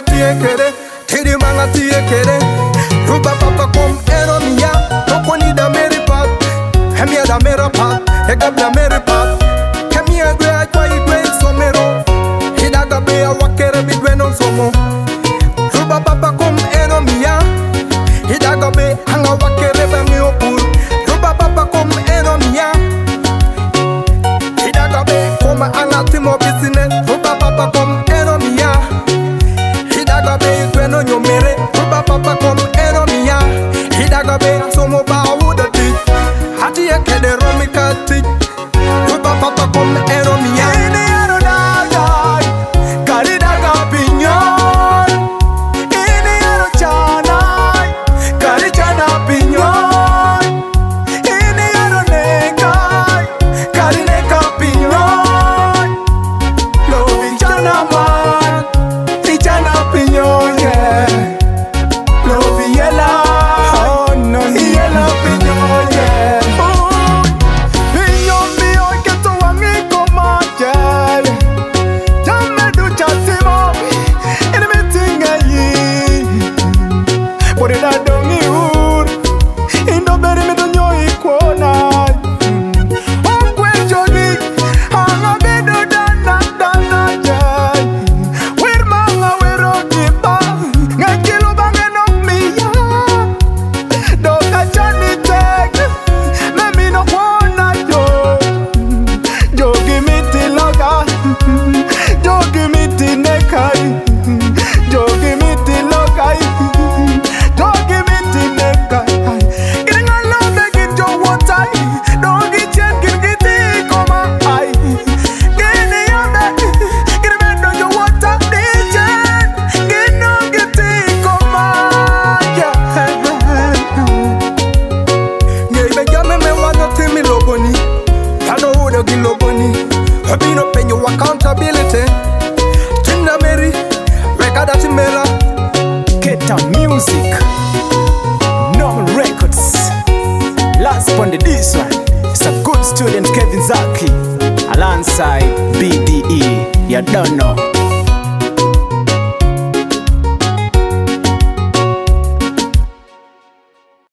tiekere, tiri manga tiekere. Ruba papa kom eronia, toko ni da meri pat, hemia da mera pat, hegab da meri pat. Kemia gwe ajwa igwe somero, Idaga be a wakere bidwe non somo. Ruba papa kom eronia, Idaga be hanga wakere ba mi opur. Ruba papa kom eronia, Idaga be koma anga timo business. Ruba papa kom eronia, Idaga be gwe no nyomere. Ruba papa kom eronia, Idaga be somo ba wuda ti. Hati ya kede romi kati. Ruba papa kom eronia. Ini ero daga, kari daga pinyo. Ini ero chana, kari chana pinyo. Ini ero neka, kari neka pinyo. Lobi chana man, ti chana pinyo yeah. Lobi yela, oh no yela pinyo yeah. Pinyo mio que tu wangi koma yeah. Jame du chatimo, ini metinga yi. Bore da dongi ur, indo beri me donyo ikona. Okwe jodi, hanga bedo dana yeah. Wir manga wero dipa, ngakilo bange no miya. Doka chani tek, me no wanna yo. Jogi miti loga, jogi miti nekai, jogi miti logai, jogi miti nekai. Getting a love get your water, don't get get koma ai. Getting your back, get a man on your water, get no get koma yeah. Yeah, me me wanna tell me loboni. I know who the giloboni. I be no pay your accountability. Tina Mary, record that mera. Keta Music, Normal Records. Last on this one, it's a good student Kevin Zkaky alongside BDE. You don't know.